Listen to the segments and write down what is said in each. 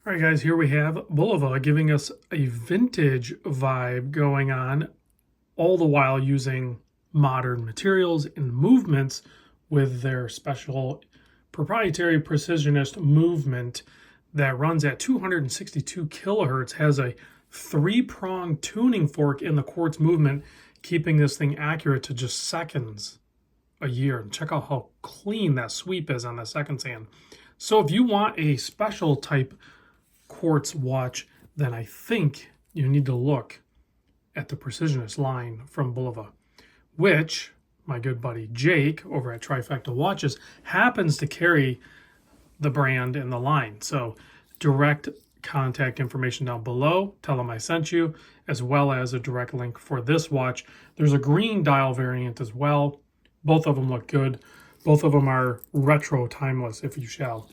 All right, guys, here we have Bulova giving us a vintage vibe going on, all the while using modern materials and movements with their special proprietary Precisionist movement that runs at 262 kilohertz, has a three-prong tuning fork in the quartz movement, keeping this thing accurate to just seconds a year. And check out how clean that sweep is on the second hand. So if you want a special type quartz watch, then I think you need to look at the Precisionist line from Bulova, which my good buddy Jake over at Trifecta Watches happens to carry the brand and the line. So direct contact information down below. Tell them I sent you, as well as a direct link for this watch. There's a green dial variant as well. Both of them look good. Both of them are retro timeless, if you shall.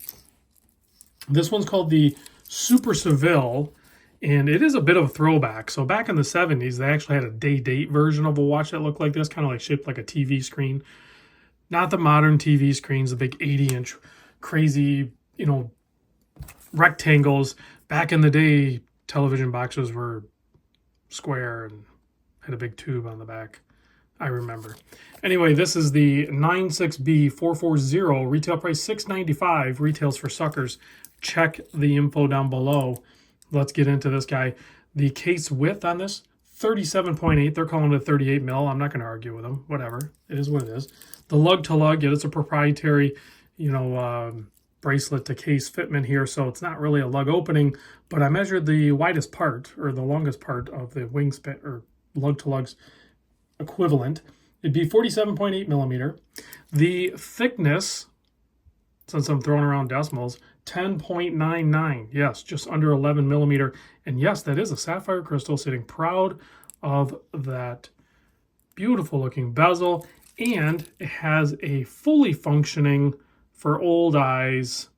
This one's called the Super Seville, and it is a bit of a throwback. So back in the 70s, they actually had a day-date version of a watch that looked like this, kind of like shaped like a TV screen. Not the modern TV screens, the big 80-inch crazy, rectangles. Back in the day, television boxes were square and had a big tube on the back. I remember. Anyway, this is the 96B440, retail price $695, retails for suckers. Check the info down below. Let's get into this guy. The case width on this, 37.8. They're calling it 38 mil. I'm not going to argue with them. Whatever. It is what it is. The lug to lug, it's a proprietary, bracelet to case fitment here, so it's not really a lug opening, but I measured the widest part, or the longest part of the wingspan, or lug to lugs equivalent. It'd be 47.8 millimeter. The thickness, since I'm throwing around decimals, 10.99. Yes, just under 11 millimeter. And yes, that is a sapphire crystal, sitting proud of that beautiful looking bezel. And it has a fully functioning, for old eyes,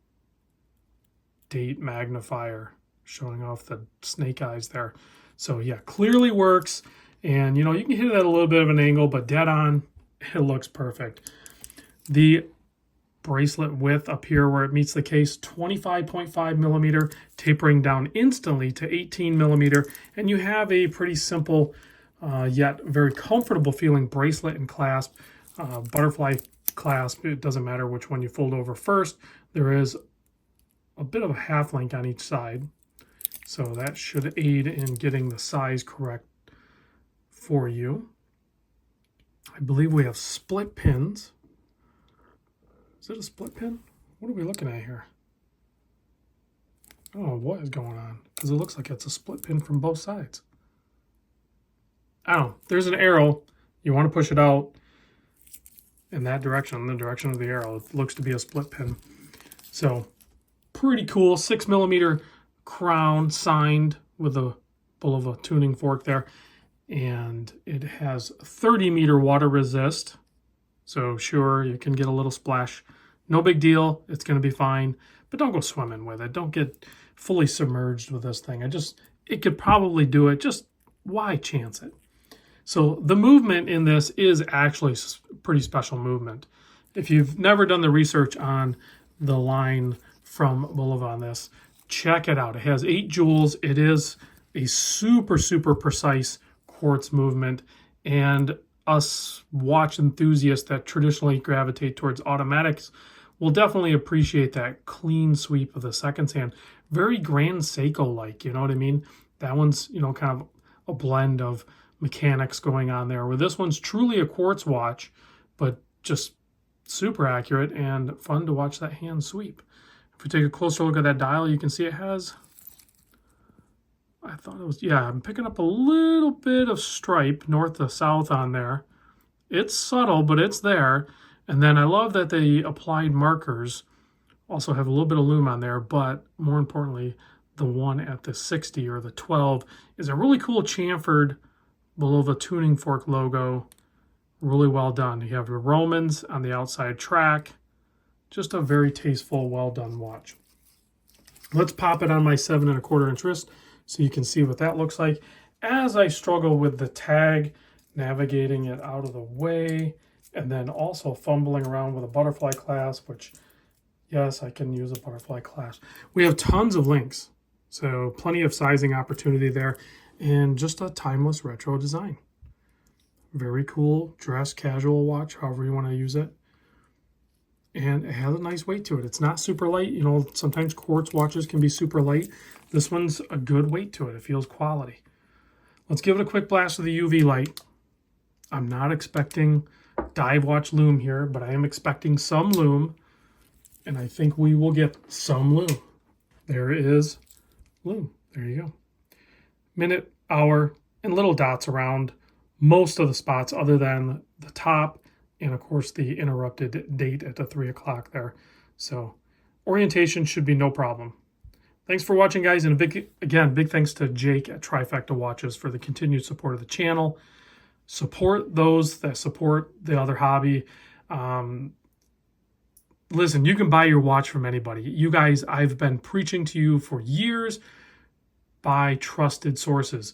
date magnifier, showing off the snake eyes there. So yeah, clearly works. And you can hit it at a little bit of an angle, but dead on, it looks perfect. The bracelet width up here where it meets the case, 25.5 millimeter, tapering down instantly to 18 millimeter. And you have a pretty simple, yet very comfortable feeling bracelet and clasp, butterfly clasp. It doesn't matter which one you fold over first. There is a bit of a half link on each side. So that should aid in getting the size correct for you. I believe we have split pins. Is it a split pin? What are we looking at here? I don't know what is going on, because it looks like it's a split pin from both sides. I don't know. There's an arrow. You want to push it out in that direction, the direction of the arrow. It looks to be a split pin. So pretty cool. 6 millimeter crown signed with a Bulova tuning fork there. And it has 30-meter water resist. So sure, you can get a little splash. No big deal. It's going to be fine. But don't go swimming with it. Don't get fully submerged with this thing. It could probably do it. Just why chance it? So the movement in this is actually pretty special movement. If you've never done the research on the line from Bulova on this, check it out. It has 8 jewels. It is a super, super precise quartz movement, and us watch enthusiasts that traditionally gravitate towards automatics will definitely appreciate that clean sweep of the second hand. Very Grand Seiko-like, you know what I mean? That one's, kind of a blend of mechanics going on there, where this one's truly a quartz watch, but just super accurate and fun to watch that hand sweep. If we take a closer look at that dial, you can see it has, I thought it was, yeah, I'm picking up a little bit of stripe north to south on there. It's subtle, but it's there. And then I love that the applied markers also have a little bit of lume on there, but more importantly, the one at the 60 or the 12 is a really cool chamfered Bulova tuning fork logo. Really well done. You have the Romans on the outside track. Just a very tasteful, well done watch. Let's pop it on my 7 1/4 inch wrist, so you can see what that looks like as I struggle with the tag, navigating it out of the way, and then also fumbling around with a butterfly clasp, which, yes, I can use a butterfly clasp. We have tons of links So plenty of sizing opportunity there, and just a timeless retro design. Very cool dress casual watch, however you want to use it. And it has a nice weight to it. It's not super light. You know, sometimes quartz watches can be super light. This one's a good weight to it. It feels quality. Let's give it a quick blast with the UV light. I'm not expecting dive watch Lume here, but I am expecting some Lume. And I think we will get some Lume. There is Lume. There you go. Minute, hour, and little dots around most of the spots other than the top and, of course, the interrupted date at the 3 o'clock there. So orientation should be no problem. Thanks for watching, guys. And big thanks to Jake at Trifecta Watches for the continued support of the channel. Support those that support the other hobby. Listen, you can buy your watch from anybody. You guys, I've been preaching to you for years. Buy trusted sources.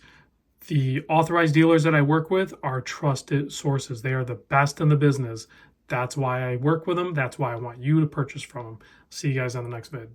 The authorized dealers that I work with are trusted sources. They are the best in the business. That's why I work with them. That's why I want you to purchase from them. See you guys on the next vid.